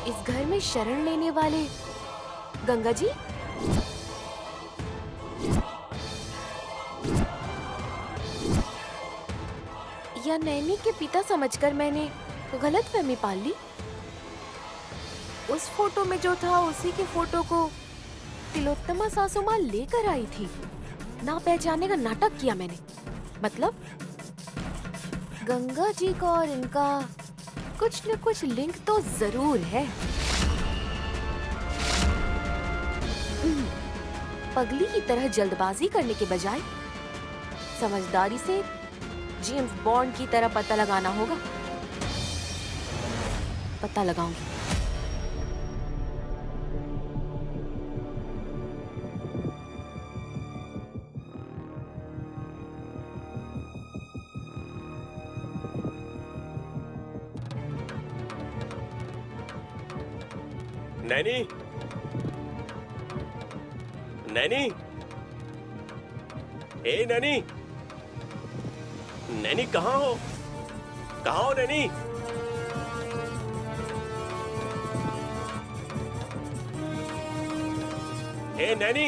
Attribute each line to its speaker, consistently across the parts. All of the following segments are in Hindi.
Speaker 1: इस घर में शरण लेने वाले गंगा जी? या नैनी के पिता समझकर मैंने गलतफहमी पाल ली? उस फोटो में जो था उसी के फोटो को तिलोत्तमा सासू माँ लेकर आई थी। ना पहचानने का नाटक किया मैंने। मतलब गंगा जी का और इनका कुछ न कुछ लिंक तो जरूर है। पगली की तरह जल्दबाजी करने के बजाय समझदारी से जेम्स बॉन्ड की तरह पता लगाना होगा। पता लगाऊंगी।
Speaker 2: नैनी, नैनी, ए नैनी, नैनी कहाँ हो? कहाँ हो नैनी? ए नैनी,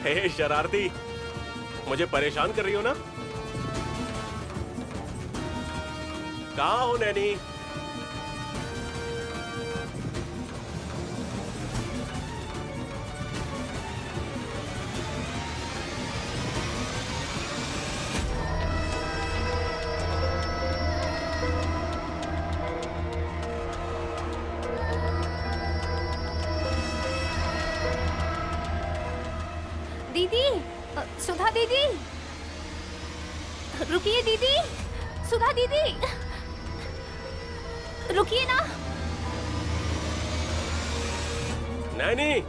Speaker 2: हे शरारती, मुझे परेशान कर रही हो ना? कहाँ हो नैनी?
Speaker 1: दीदी, सुधा दीदी, रुकिए दीदी, सुधा दीदी, रुकिए ना।
Speaker 2: नैनी,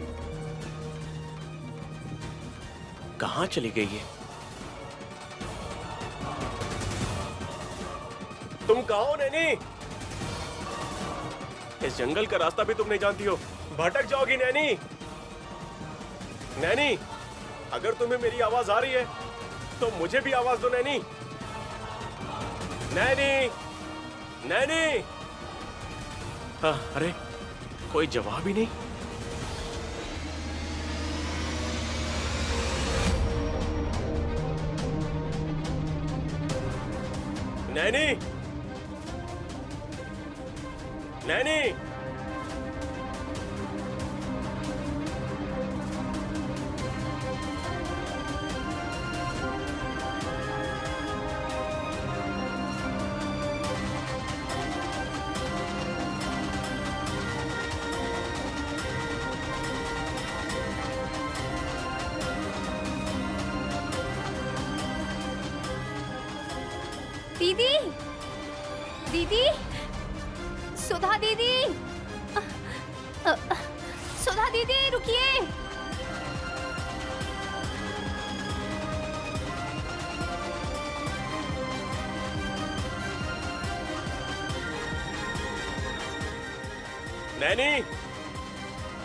Speaker 2: कहाँ चली गई है? तुम कहाँ हो नैनी? इस जंगल का रास्ता भी तुम नहीं जानती हो, भटक जाओगी नैनी। नैनी, अगर तुम्हें मेरी आवाज आ रही है तो मुझे भी आवाज दो नैनी। नैनी, नैनी। हाँ, अरे कोई जवाब ही नहीं। नैनी, नैनी,
Speaker 1: दीदी, दीदी, सुधा दीदी, सुधा दीदी, रुकिए।
Speaker 2: नैनी,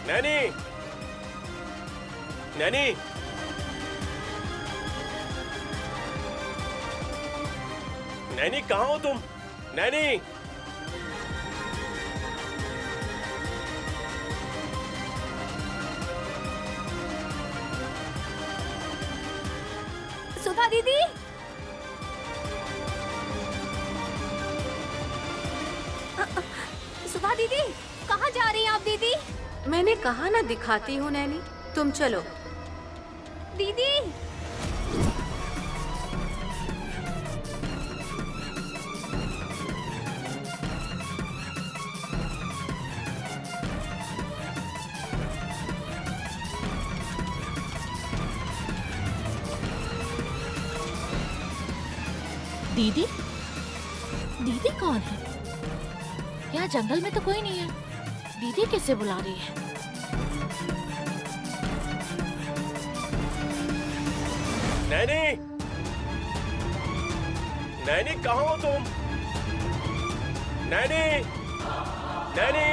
Speaker 2: नैनी, नैनी, नैनी कहाँ हो तुम? नैनी,
Speaker 1: सुधा दीदी, सुधा दीदी, कहाँ जा रही हैं आप दीदी?
Speaker 3: मैंने कहा ना दिखाती हूँ नैनी, तुम चलो।
Speaker 1: दीदी,
Speaker 4: दीदी, दीदी कौन है? यहाँ जंगल में तो कोई नहीं है। दीदी कैसे बुला रही है?
Speaker 2: नैनी, नैनी कहाँ हो तुम? नैनी, नैनी,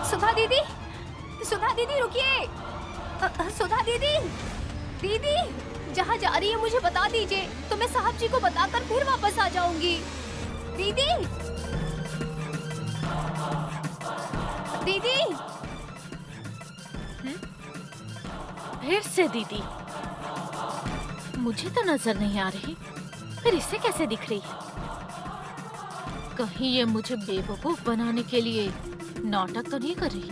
Speaker 1: सुधा दीदी, सुधा दीदी रुकिए। सुधा दीदी, दीदी जहाँ जा रही है मुझे बता दीजिए, तो मैं साहब जी को बताकर फिर वापस आ जाऊंगी। दीदी दीदी
Speaker 4: फिर से दीदी, मुझे तो नजर नहीं आ रही, फिर इसे कैसे दिख रही है? कहीं ये मुझे बेवकूफ बनाने के लिए नाटक तो नहीं कर रही?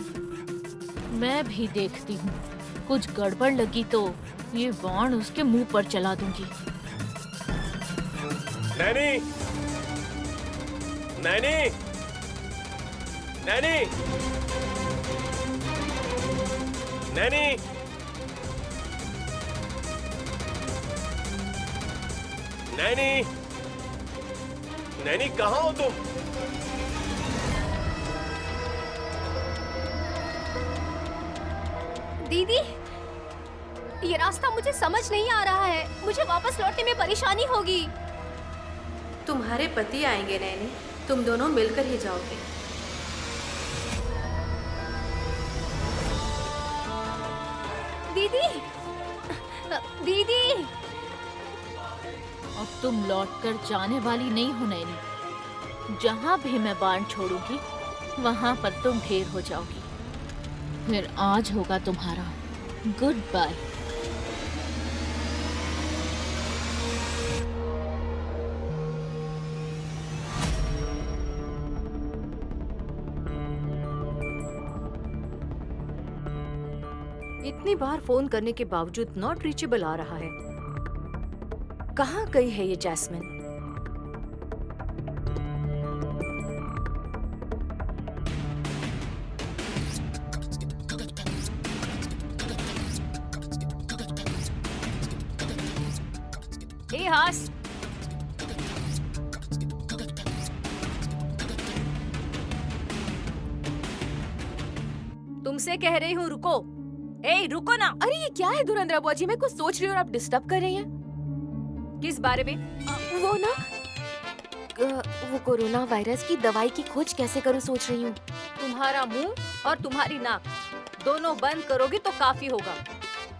Speaker 4: मैं भी देखती हूँ, कुछ गड़बड़ लगी तो ये बाण उसके मुंह पर चला दूंगी।
Speaker 2: Naini, nanny, nanny, nanny, nanny, nanny कहाँ हो तुम?
Speaker 1: दीदी ये रास्ता मुझे समझ नहीं आ रहा है, मुझे वापस लौटने में परेशानी होगी।
Speaker 3: तुम्हारे पति आएंगे नैनी, तुम दोनों मिलकर ही जाओगे।
Speaker 1: दीदी दीदी
Speaker 4: अब तुम लौटकर जाने वाली नहीं हो नैनी। जहाँ भी मैं बाण छोड़ूंगी वहाँ पर तुम ढेर हो जाओगी। फिर आज होगा तुम्हारा गुड बाय।
Speaker 3: इतनी बार फोन करने के बावजूद नॉट रीचेबल आ रहा है। कहाँ गई है ये जैस्मिन? हे हास, तुमसे कह रही हूँ रुको। ए रुको ना।
Speaker 1: अरे ये क्या है धुरंधर बुआ जी, मैं कुछ सोच रही हूँ और आप डिस्टर्ब कर रही हैं।
Speaker 3: किस बारे में?
Speaker 1: वो ना वो कोरोना वायरस की दवाई की खोज कैसे करूँ सोच रही हूँ।
Speaker 3: तुम्हारा मुंह और तुम्हारी नाक दोनों बंद करोगी तो काफी होगा।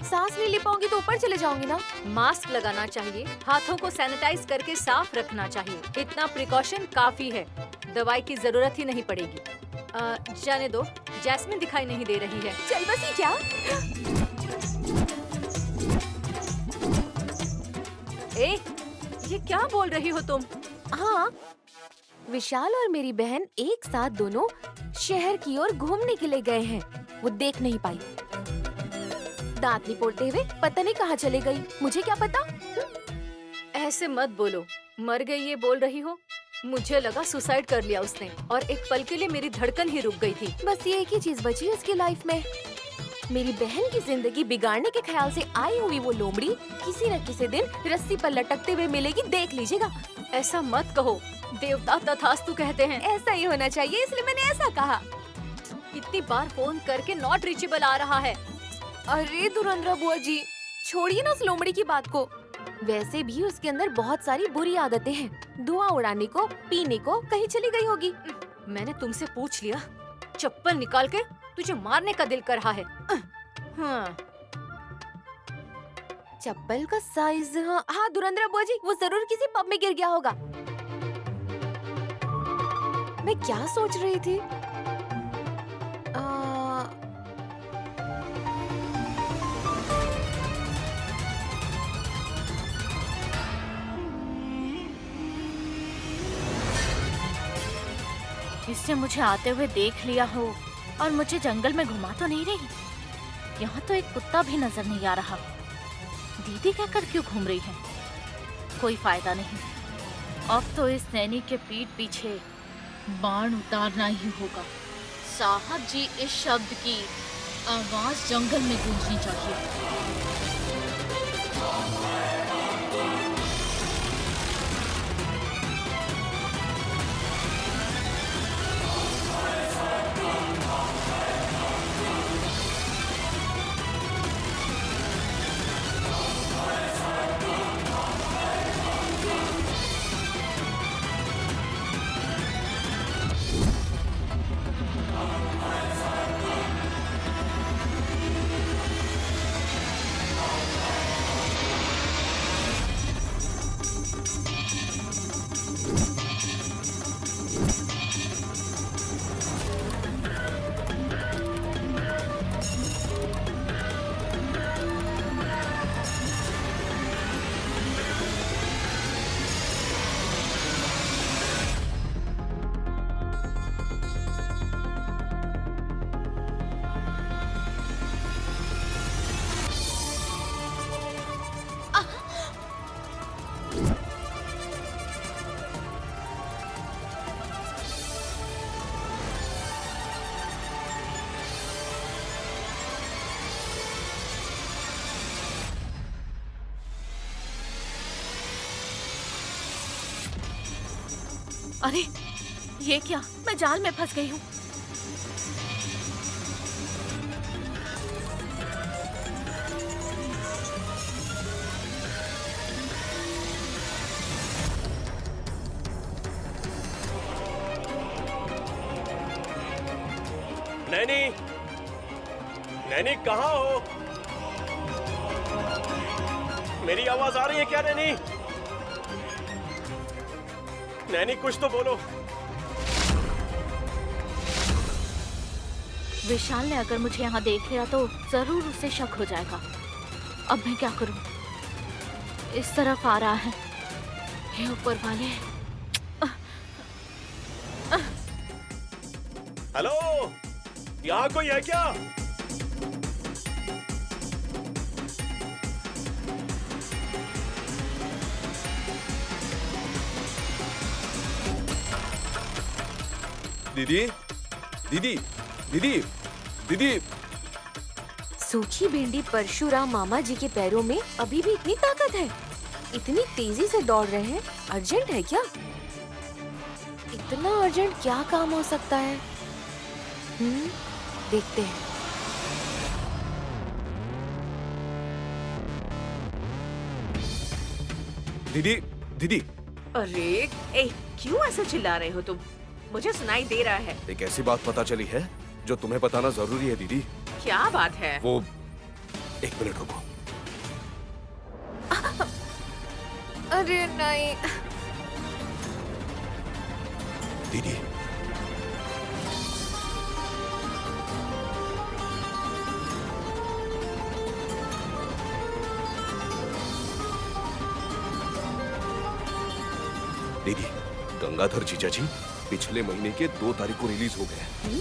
Speaker 1: सांस नहीं ले पाऊंगी तो ऊपर चले जाऊंगी ना।
Speaker 3: मास्क लगाना चाहिए, हाथों को सैनिटाइज करके साफ रखना चाहिए। इतना प्रिकॉशन काफी है, दवाई की जरूरत ही नहीं पड़ेगी। जाने दो, जैस्मिन दिखाई नहीं दे रही है।
Speaker 1: चल बस ही क्या?
Speaker 3: ए, ये क्या बोल रही हो तुम?
Speaker 1: हाँ, विशाल और मेरी बहन एक साथ दोनों शहर की ओर घूमने के लिए गए हैं। वो देख नहीं पाई, दांत निपोड़ते हुए पता नहीं कहाँ चले गई। मुझे क्या पता।
Speaker 3: ऐसे मत बोलो, मर गई ये बोल रही हो? मुझे लगा सुसाइड कर लिया उसने, और एक पल के लिए मेरी धड़कन ही रुक गई थी।
Speaker 1: बस ये एक ही चीज बची है उसकी लाइफ में, मेरी बहन की जिंदगी बिगाड़ने के ख्याल से आई हुई वो लोमड़ी किसी न किसी दिन रस्सी पर लटकते हुए मिलेगी, देख लीजिएगा।
Speaker 3: ऐसा मत कहो, देवता तथास्तु कहते हैं।
Speaker 1: ऐसा ही होना चाहिए, इसलिए मैंने ऐसा कहा।
Speaker 3: इतनी बार फोन करके नॉट रीचेबल आ रहा है।
Speaker 1: अरे धुरंधर बुआ जी, छोड़िए ना उस लोमड़ी की बात को। वैसे भी उसके अंदर बहुत सारी बुरी आदतें हैं। धुआं उड़ाने को, पीने को, कहीं चली गई होगी।
Speaker 3: मैंने तुमसे पूछ लिया, चप्पल निकाल के तुझे मारने का दिल कर रहा है। हाँ।
Speaker 1: चप्पल का साइज, हाँ धुरंधर बुआ जी, वो जरूर किसी पब में गिर गया होगा। मैं क्या सोच रही थी?
Speaker 4: इससे मुझे आते हुए देख लिया हो और मुझे जंगल में घुमा तो नहीं रही। यहाँ तो एक कुत्ता भी नजर नहीं आ रहा। दीदी कहकर क्यों घूम रही है? कोई फायदा नहीं, अब तो इस नैनी के पीठ पीछे बाण उतारना ही होगा। साहब जी, इस शब्द की आवाज जंगल में गूंजनी चाहिए। अरे ये क्या, मैं जाल में फंस गई हूँ।
Speaker 2: नैनी, नैनी कहाँ हो? मेरी आवाज आ रही है क्या नैनी? नैनी कुछ तो बोलो।
Speaker 4: विशाल ने अगर मुझे यहाँ देख लिया तो जरूर उसे शक हो जाएगा। अब मैं क्या करूँ? इस तरफ आ रहा है। हे ऊपर वाले।
Speaker 2: हेलो, यहाँ कोई है क्या?
Speaker 5: दीदी, दीदी, दीदी, दीदी।
Speaker 1: सूखी भिंडी परशुराम मामा जी के पैरों में अभी भी इतनी ताकत है? इतनी तेजी से दौड़ रहे हैं? अर्जेंट है क्या? इतना अर्जेंट क्या काम हो सकता है? देखते हैं।
Speaker 5: दीदी, दीदी।
Speaker 6: अरे ए, क्यों ऐसे चिल्ला रहे हो तुम? मुझे सुनाई दे रहा है।
Speaker 5: एक ऐसी बात पता चली है जो तुम्हें बताना जरूरी है दीदी।
Speaker 6: क्या बात है?
Speaker 5: वो, एक मिनट रुको।
Speaker 1: अरे नहीं।
Speaker 5: दीदी, दीदी, गंगाधर जीजा जी पिछले महीने के 2 तारीख को रिलीज हो गए।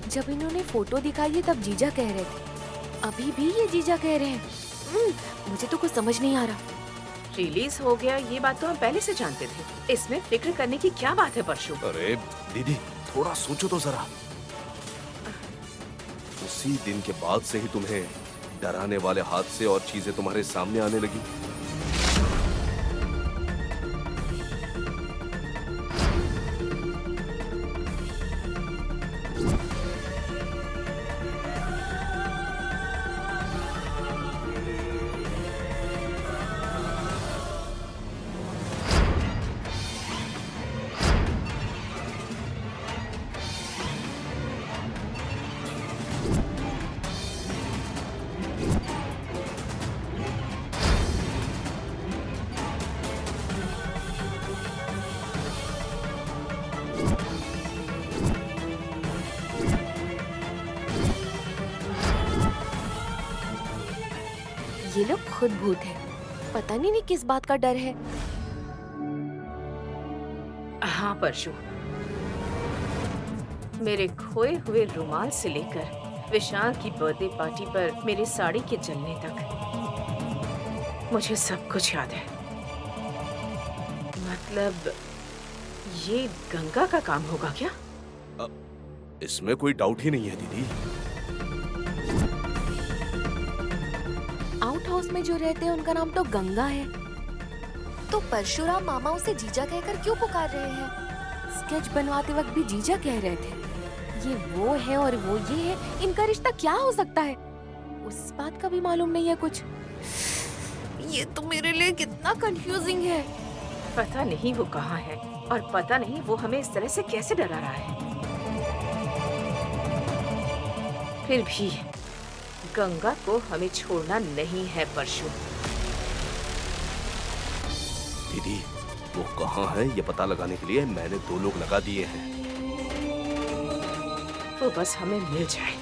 Speaker 1: जब इन्होंने फोटो दिखाई है तब जीजा कह रहे थे, अभी भी ये जीजा कह रहे हैं। मुझे तो कुछ समझ नहीं आ रहा।
Speaker 6: रिलीज हो गया ये बात तो हम पहले से जानते थे। इसमें फिक्र करने की क्या बात है परशु?
Speaker 5: अरे दीदी, थोड़ा सोचो तो जरा। उसी दिन के बाद से ही तुम्हें डराने वाले हादसे और चीजें तुम्हारे सामने आने लगी।
Speaker 1: ये लोग खुद भूत हैं। पता नहीं किस बात का डर है।
Speaker 6: हाँ परशु, मेरे खोए हुए रुमाल से लेकर विशाल की बर्थडे पार्टी पर मेरी साड़ी के जलने तक मुझे सब कुछ याद है। मतलब ये गंगा का काम होगा क्या?
Speaker 5: इसमें कोई डाउट ही नहीं है दीदी।
Speaker 1: आउट हाउस में जो रहते हैं उनका नाम तो गंगा है। तो परशुराम मामा उसे जीजा कहकर क्यों पुकार रहे हैं? स्केच बनवाते वक्त भी जीजा कह रहे थे। ये वो है और वो ये है, इनका रिश्ता क्या हो सकता है? उस बात का भी मालूम नहीं है कुछ। ये तो मेरे लिए कितना कंफ्यूजिंग है।
Speaker 6: पता नहीं वो कहाँ है और पता नहीं वो हमें इस तरह से कैसे डरा रहा है। फिर भी गंगा को हमें छोड़ना नहीं है परशु।
Speaker 5: दीदी, वो कहाँ है ये पता लगाने के लिए मैंने 2 लोग लगा दिए हैं।
Speaker 6: वो बस हमें मिल जाए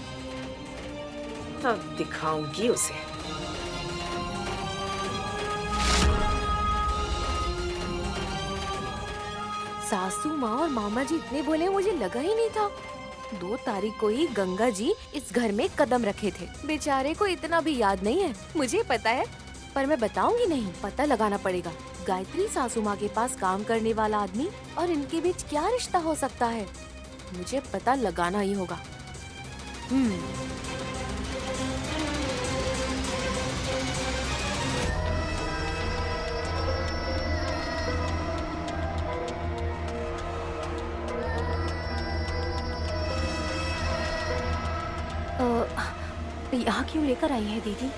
Speaker 6: तब दिखाऊंगी उसे।
Speaker 1: सासू माँ और मामा जी इतने भोले मुझे लगा ही नहीं था। 2 तारीख को ही गंगा जी इस घर में कदम रखे थे। बेचारे को इतना भी याद नहीं है। मुझे पता है पर मैं बताऊंगी नहीं। पता लगाना पड़ेगा गायत्री सासू माँ के पास काम करने वाला आदमी और इनके बीच क्या रिश्ता हो सकता है। मुझे पता लगाना ही होगा। यहाँ क्यों लेकर आई है दीदी?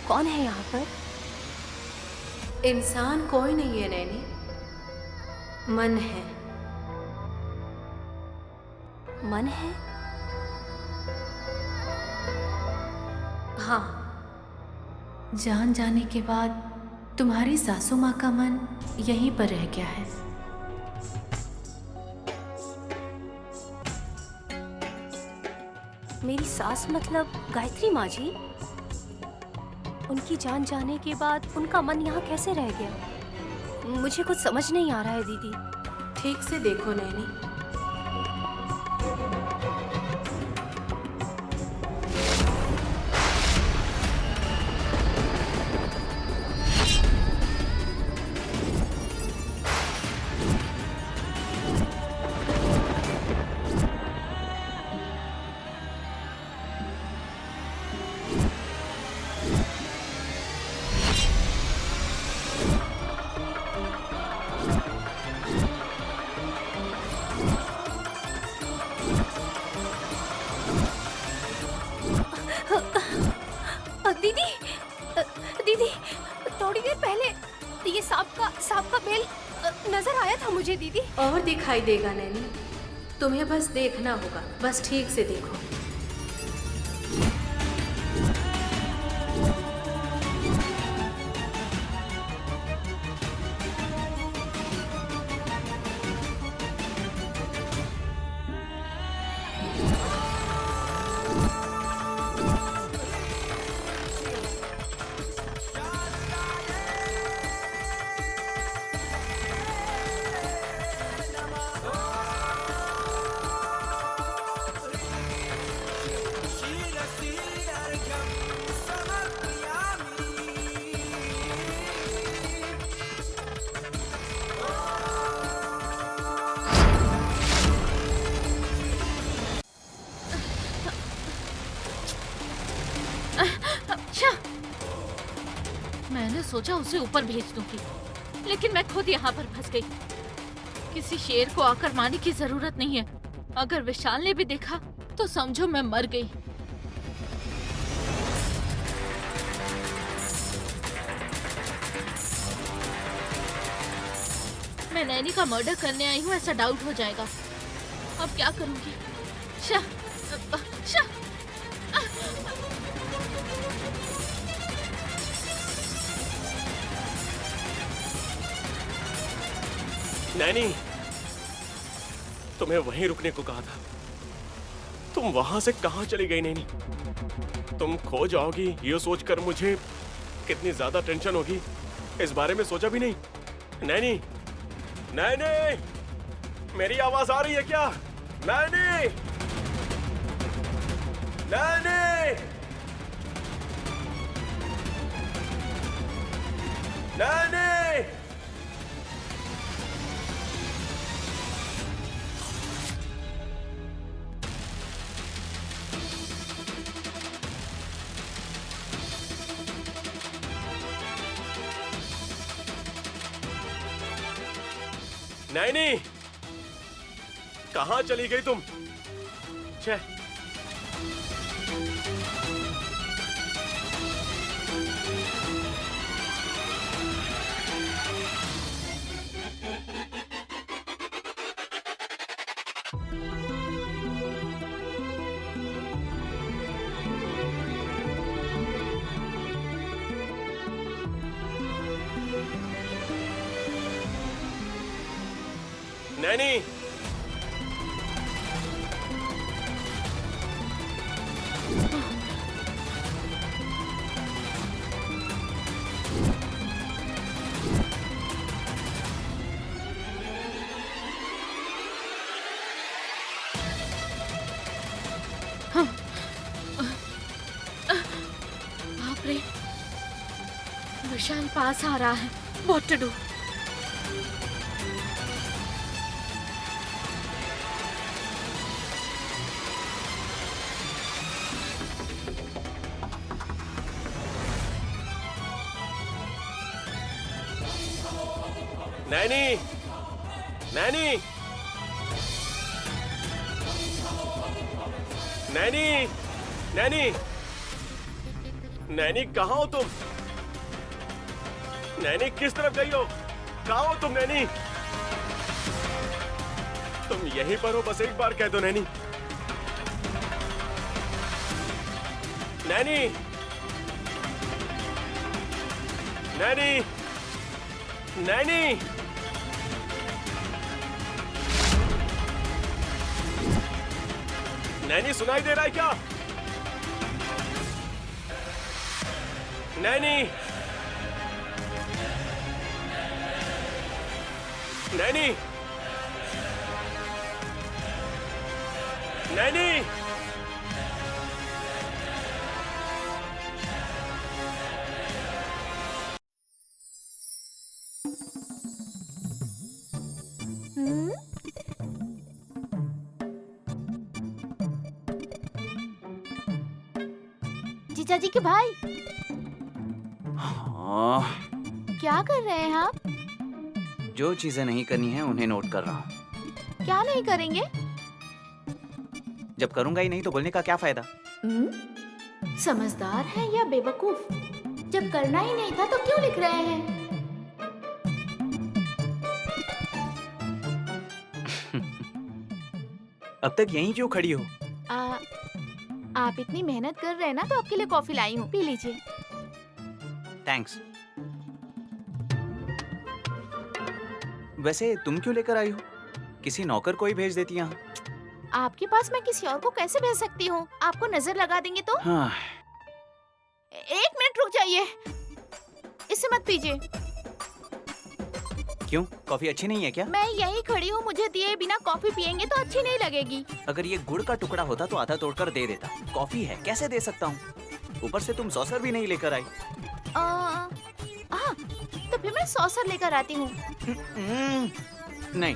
Speaker 1: कौन है यहाँ पर?
Speaker 3: इंसान कोई नहीं है नैनी, मन है।
Speaker 1: मन है?
Speaker 3: हाँ, जान जाने के बाद तुम्हारी सासू माँ का मन यहीं पर रह गया है।
Speaker 1: मेरी सास मतलब गायत्री माँ जी? उनकी जान जाने के बाद उनका मन यहाँ कैसे रह गया? मुझे कुछ समझ नहीं आ रहा है दीदी।
Speaker 3: ठीक से देखो नैनी।
Speaker 1: दीदी, दीदी, थोड़ी देर पहले ये सांप का बेल नजर आया था मुझे दीदी।
Speaker 3: और दिखाई देगा नैनी, तुम्हें बस देखना होगा, बस ठीक से देखो।
Speaker 4: अच्छा, मैंने सोचा उसे ऊपर भेज दूंगी, लेकिन मैं खुद यहाँ पर फंस गई। किसी शेर को आकर मारने की जरूरत नहीं है। अगर विशाल ने भी देखा तो समझो मैं मर गई। मैं नैनी का मर्डर करने आई हूँ ऐसा डाउट हो जाएगा। अब क्या करूंगी?
Speaker 2: नैनी, तुम्हें वहीं रुकने को कहा था। तुम वहां से कहां चली गई नैनी? तुम खो जाओगी ये सोचकर मुझे कितनी ज्यादा टेंशन होगी, इस बारे में सोचा भी नहीं। नैनी, नैनी, मेरी आवाज आ रही है क्या? Naini, nanny, nanny. नैनी, कहाँ चली गई तुम? छे, नैनी,
Speaker 4: बाप रे, विशाल पास आ रहा है। What to do?
Speaker 2: Nanny, nanny, nanny, nanny, nanny कहाँ हो तुम? नैनी किस तरफ गई हो? कहाँ हो तुम नैनी? तुम यहीं पर हो, बस एक बार कह दो Naini. Nanny, nanny, nanny, Naini सुनाई दे रहा है क्या? नैनी, नैनी, नैनी,
Speaker 1: जीजा जी के भाई,
Speaker 7: हाँ,
Speaker 1: क्या कर रहे हैं आप?
Speaker 7: जो चीजें नहीं करनी है उन्हें नोट कर रहा हूँ।
Speaker 1: क्या नहीं करेंगे?
Speaker 7: जब करूंगा ही नहीं तो बोलने का क्या फायदा?
Speaker 1: समझदार है या बेवकूफ? जब करना ही नहीं था तो क्यों लिख रहे हैं?
Speaker 7: अब तक यहीं क्यों खड़ी हो?
Speaker 1: आप इतनी मेहनत कर रहे हैं ना, तो आपके लिए कॉफी लाई हूँ, पी लीजिए।
Speaker 7: थैंक्स। वैसे तुम क्यों लेकर आई हो? किसी नौकर को ही भेज देती यहाँ।
Speaker 1: आपके पास मैं किसी और को कैसे भेज सकती हूँ? आपको नजर लगा देंगे तो?
Speaker 7: हाँ,
Speaker 1: एक मिनट रुक जाइए, इसे मत पीजिए।
Speaker 7: क्यों? कॉफी अच्छी नहीं है क्या?
Speaker 1: मैं यही खड़ी हूँ, मुझे दिए बिना कॉफी पियेंगे तो अच्छी नहीं लगेगी।
Speaker 7: अगर ये गुड़ का टुकड़ा होता तो आधा तोड़कर दे देता। कॉफी है, कैसे दे सकता हूँ? ऊपर से तुम सॉसर भी नहीं लेकर आई।
Speaker 1: तो फिर मैं सॉसर लेकर आती हूँ।
Speaker 7: नहीं,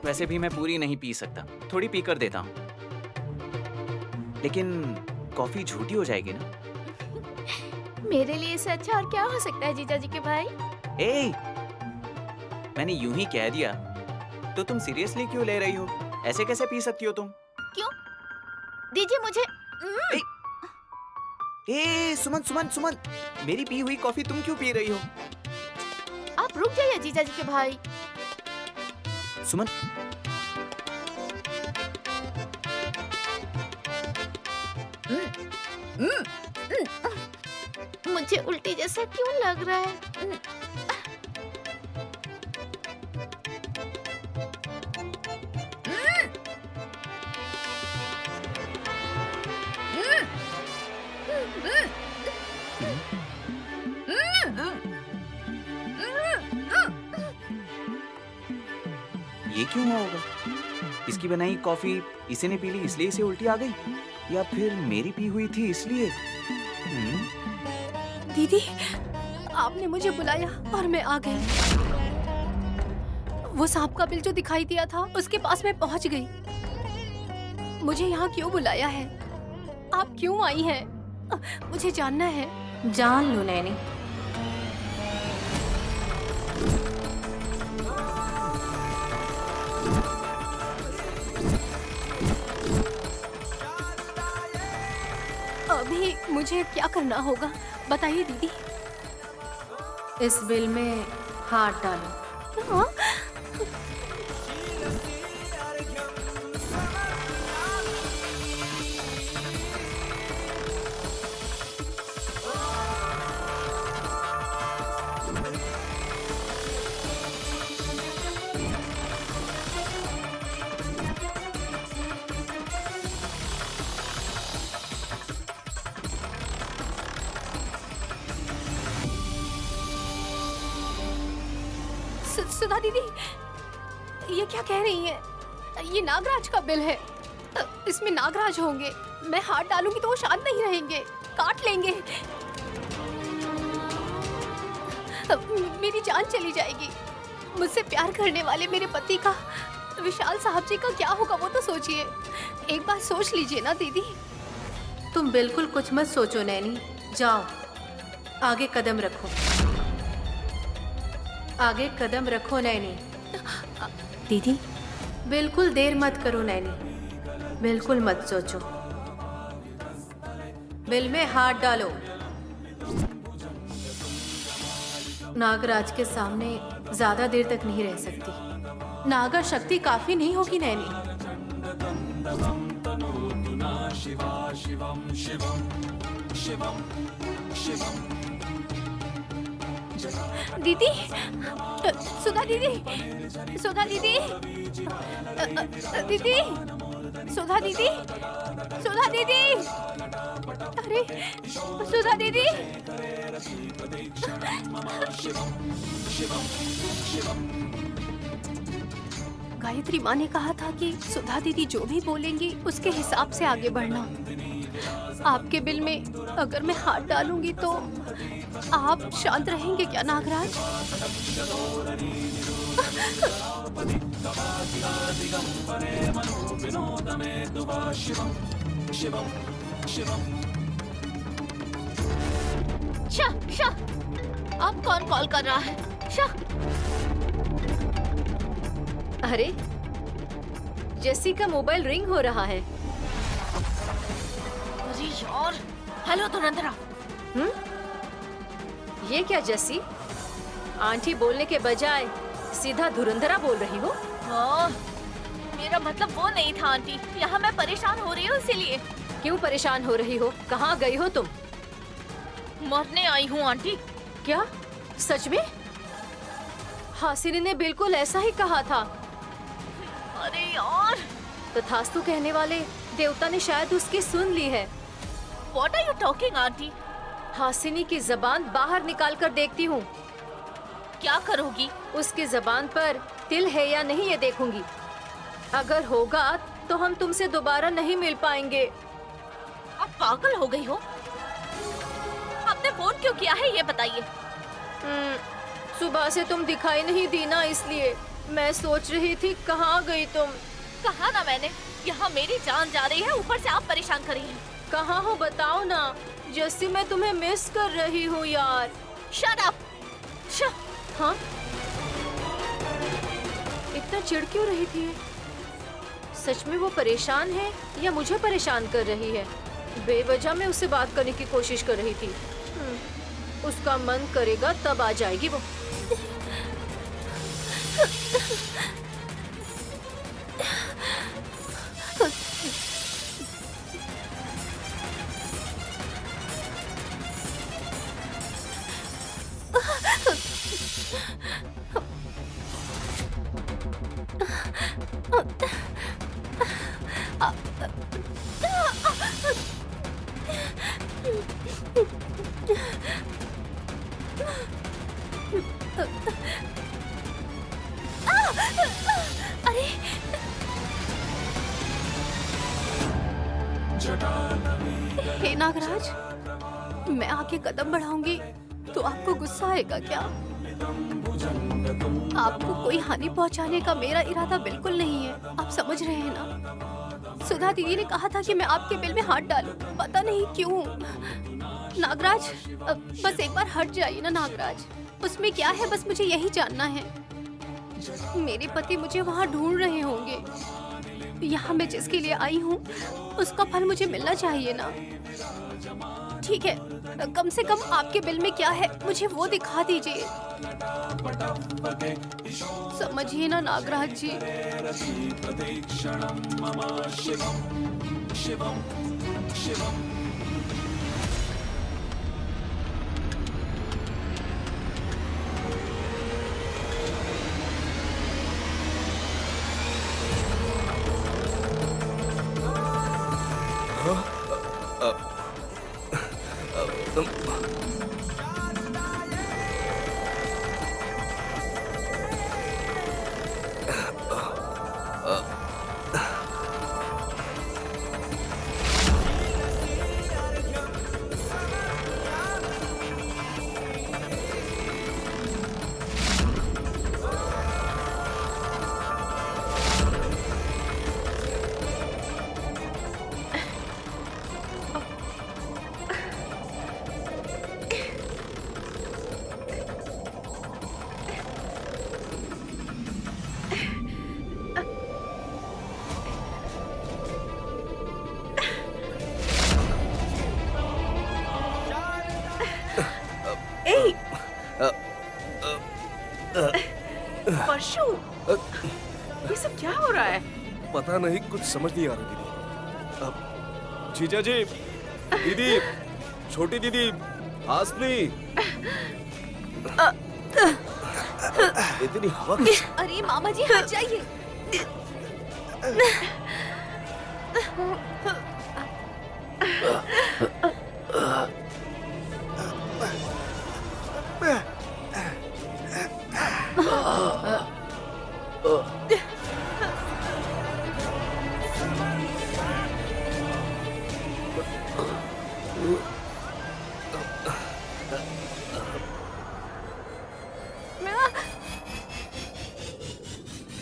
Speaker 7: वैसे भी मैं पूरी नहीं पी सकता, थोड़ी पीकर देता हूँ। लेकिन कॉफी झूठी हो जाएगी ना?
Speaker 1: मेरे लिए इससे अच्छा और क्या हो सकता है जीजा जी के भाई?
Speaker 7: ए, मैंने यूं ही कह दिया तो तुम सीरियसली क्यों ले रही हो? ऐसे कैसे पी सकती हो तुम?
Speaker 1: क्यों? दीजिए मुझे।
Speaker 7: ए, सुमन सुमन सुमन, मेरी पी हुई कॉफी तुम क्यों पी रही हो?
Speaker 1: आप रुक जाइए जीजा जी के भाई।
Speaker 7: सुमन,
Speaker 1: मुझे उल्टी जैसा क्यों लग रहा है?
Speaker 7: ये क्यों हुआ होगा? इसकी बनाई कॉफी इसी ने पी ली इसलिए इसे उल्टी आ गई, या फिर मेरी पी हुई थी इसलिए?
Speaker 3: दीदी, आपने मुझे बुलाया और मैं आ गई। वो सांप का बिल जो दिखाई दिया था उसके पास मैं पहुंच गई। मुझे यहाँ क्यों बुलाया है? आप क्यों आई हैं? मुझे जानना है।
Speaker 6: जान लो नैनी,
Speaker 3: अभी मुझे क्या करना होगा, बताइए दीदी।
Speaker 6: इस बिल में हाथ डालो।
Speaker 3: हाँ? सुधा दीदी, ये क्या कह रही हैं? ये नागराज का बिल है, इसमें नागराज होंगे। मैं हाथ डालूंगी तो वो शांत नहीं रहेंगे, काट लेंगे। मेरी जान चली जाएगी। मुझसे प्यार करने वाले मेरे पति का, विशाल साहब जी का क्या होगा वो तो सोचिए। एक बार सोच लीजिए ना दीदी।
Speaker 6: तुम बिल्कुल कुछ मत सोचो नैनी, जाओ आगे कदम रखो, आगे कदम रखो नैनी।
Speaker 3: दीदी,
Speaker 6: बिल्कुल देर मत करो नैनी, बिल्कुल मत सोचो।
Speaker 3: बिल में हाथ डालो। नागराज के सामने ज्यादा देर तक नहीं रह सकती। नागा शक्ति काफी नहीं होगी नैनी। दीदी, सुधा दीदी, सुधा दीदी, दीदी, सुधा दीदी, सुधा दीदी, अरे सुधा दीदी, गायत्री माँ ने कहा था कि सुधा दीदी जो भी बोलेंगी उसके हिसाब से आगे बढ़ना। आपके बिल में अगर मैं हाथ डालूंगी तो आप शांत रहेंगे क्या नागराज?
Speaker 4: शाह, शाह, अब कौन कॉल कर रहा है? शाह,
Speaker 3: अरे जेसी का मोबाइल रिंग हो रहा है।
Speaker 4: अरे यार, हेलो धुरंधरा।
Speaker 3: ये क्या जेसी? आंटी बोलने के बजाय सीधा धुरंधरा बोल रही हो?
Speaker 4: मेरा मतलब वो नहीं था आंटी, यहाँ मैं परेशान हो रही हूँ इसीलिए।
Speaker 3: क्यों परेशान हो रही हो? कहाँ गई हो तुम?
Speaker 4: मरने आई हूँ आंटी।
Speaker 3: क्या सच में? हासिनी ने बिल्कुल ऐसा ही कहा था।
Speaker 4: अरे यार,
Speaker 3: तथास्तु कहने वाले देवता ने शायद उसकी सुन ली है।
Speaker 4: What are you talking aunty?
Speaker 3: Hasini की जबान बाहर निकाल कर देखती हूँ।
Speaker 4: क्या करोगी?
Speaker 3: उसकी जबान पर तिल है या नहीं ये देखूंगी। अगर होगा तो हम तुमसे दोबारा नहीं मिल पाएंगे।
Speaker 4: आप पागल हो गई हो? आपने फोन क्यों किया है ये बताइए।
Speaker 3: सुबह से तुम दिखाई नहीं दी ना, इसलिए मैं सोच रही थी कहाँ गई तुम।
Speaker 4: कहा ना मैंने, यहाँ मेरी जान जा रही है, ऊपर से आप परेशान कर रही हैं।
Speaker 3: कहाँ हो बताओ ना। जैसे मैं तुम्हें मिस कर रही हूँ यार।
Speaker 4: Shut up!
Speaker 3: हाँ? इतना चिढ़ क्यों रही थी? सच में वो परेशान है या मुझे परेशान कर रही है? बेवजह मैं उससे बात करने की कोशिश कर रही थी। उसका मन करेगा तब आ जाएगी वो।
Speaker 1: अरे
Speaker 3: हे नागराज, मैं आगे कदम बढ़ाऊंगी तो आपको गुस्सा आएगा क्या? आपको कोई हानि पहुंचाने का मेरा इरादा बिल्कुल नहीं है, आप समझ रहे हैं ना? सुधा दीदी ने कहा था कि मैं आपके बिल में हाथ डालूं, पता नहीं क्यों। नागराज, बस एक बार हट जाइए ना नागराज। उसमें क्या है, बस मुझे यही जानना है। मेरे पति मुझे वहाँ ढूंढ रहे होंगे। यहाँ मैं जिसके लिए आई हूँ उसका फल मुझे मिलना चाहिए ना। ठीक है, कम से कम आपके बिल में क्या है मुझे वो दिखा दीजिए। समझिए ना नागराज जी।
Speaker 6: विशु, ये सब क्या हो रहा है?
Speaker 5: पता नहीं, कुछ समझ नहीं आ रहा दीदी। अब जीजा जी, दीदी, छोटी दीदी, हासनी, इतनी हवा किस-
Speaker 1: अरे मामा जी हट जाइए।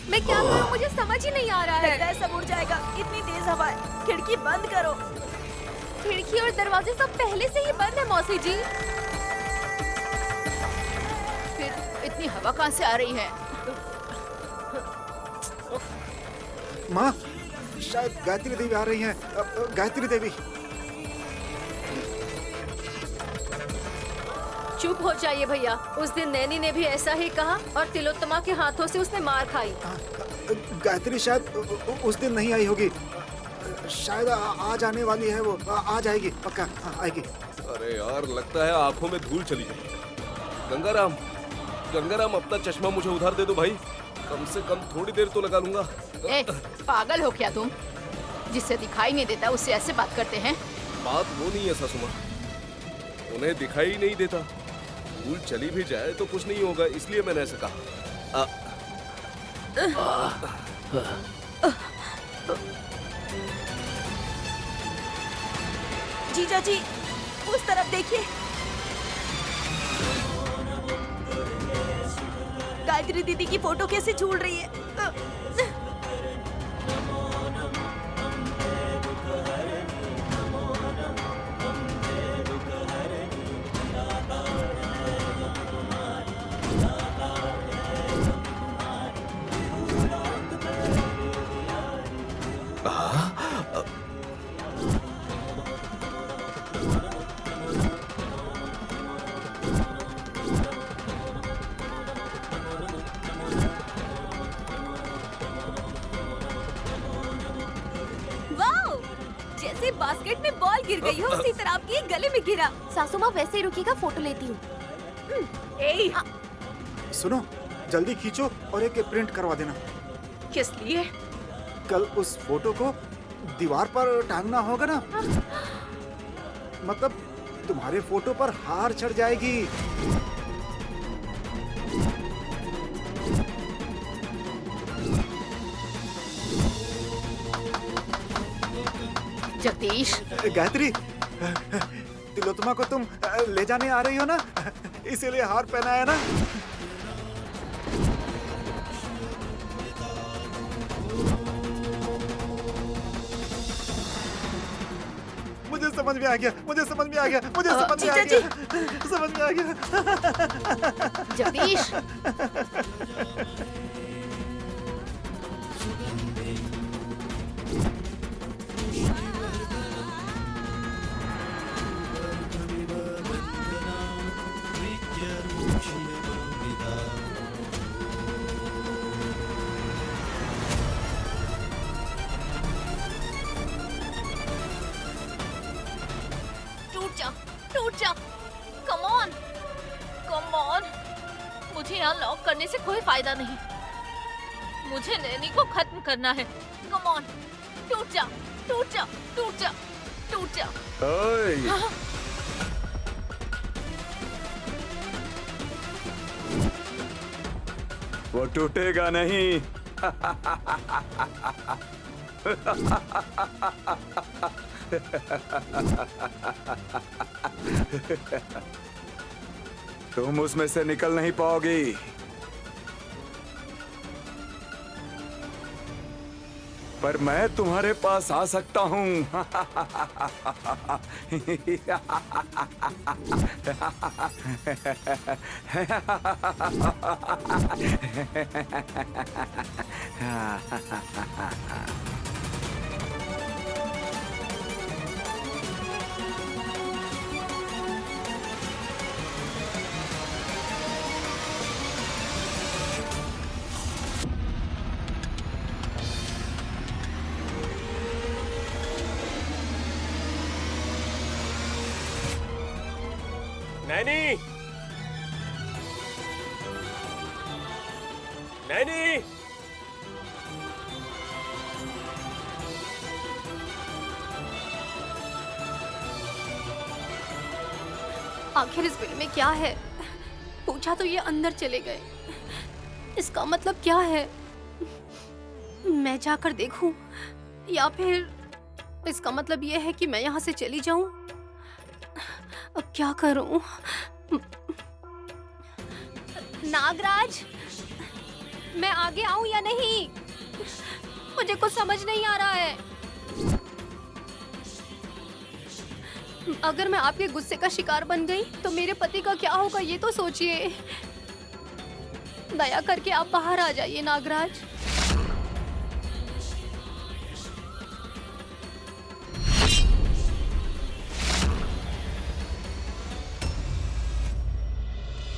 Speaker 1: मैं क्या करूं, मुझे समझ ही नहीं आ रहा है।
Speaker 8: सब उड़ जाएगा, इतनी तेज हवा है। खिड़की बंद करो।
Speaker 1: खिड़की और दरवाजे सब पहले से ही बंद है मौसी जी।
Speaker 3: फिर इतनी हवा कहाँ से आ रही है?
Speaker 9: माँ, शायद गायत्री देवी आ रही हैं। गायत्री देवी।
Speaker 3: चुप हो जाइए भैया। उस दिन नैनी ने भी ऐसा ही कहा और तिलोत्तमा के हाथों से उसने मार खाई।
Speaker 9: गायत्री शायद उस दिन नहीं आई होगी। शायद आज आने वाली है वो। आ जाएगी पक्का। आएगी।
Speaker 5: अरे यार, लगता है आंखों में धूल चली गई। गंगाराम, गंगाराम, अपना चश्मा मुझे उधार दे दो भाई। कम से कम थोड़ी देर तो लगा लूंगा।
Speaker 3: ए, पागल हो क्या तुम? जिससे दिखाई नहीं देता उससे ऐसे बात करते हैं?
Speaker 5: बात वो नहीं है सासुमा, उन्हें दिखाई नहीं देता। धूल चली भी जाए तो कुछ नहीं होगा, इसलिए मैंने ऐसे कहा।
Speaker 8: जीजा जी, उस तरफ देखिए। गायत्री दीदी की फोटो कैसे झूल रही है।
Speaker 1: जैसे बास्केट में बॉल गिर गई हो उसी तरह आपके गले में गिरा। सासू माँ वैसे ही रुकिएगा, फोटो लेती हूँ।
Speaker 9: सुनो, जल्दी खींचो और एक प्रिंट करवा देना।
Speaker 6: किस लिए?
Speaker 9: कल उस फोटो को दीवार पर टांगना होगा ना। मतलब तुम्हारे फोटो पर हार चढ़ जाएगी।
Speaker 3: जगदीश,
Speaker 9: गायत्री, तिलोत्तमा को तुम ले जाने आ रही हो ना, इसीलिए हार पहना है ना। मुझे समझ में आ गया, मुझे समझ में आ गया, मुझे समझ में आ गया, समझ में आ गया।
Speaker 3: जगदीश,
Speaker 4: टूट जा। Come on, come on. मुझे यहाँ लॉक करने से कोई फायदा नहीं। मुझे नैनी को खत्म करना है। कम ऑन, टूट जा, टूट जा, टूट जा, टूट जा।
Speaker 5: ओए,
Speaker 10: वो टूटेगा नहीं। तुम उसमें से निकल नहीं पाओगी। पर मैं तुम्हारे पास आ सकता हूं।
Speaker 2: नैनी, नैनी,
Speaker 3: आखिर इस बिल में क्या है? पूछा तो ये अंदर चले गए। इसका मतलब क्या है? मैं जाकर देखूं या फिर इसका मतलब ये है कि मैं यहाँ से चली जाऊं? अब क्या करूं? नागराज, मैं आगे आऊं या नहीं? मुझे कुछ समझ नहीं आ रहा है। अगर मैं आपके गुस्से का शिकार बन गई तो मेरे पति का क्या होगा, ये तो सोचिए। दया करके आप बाहर आ जाइए नागराज।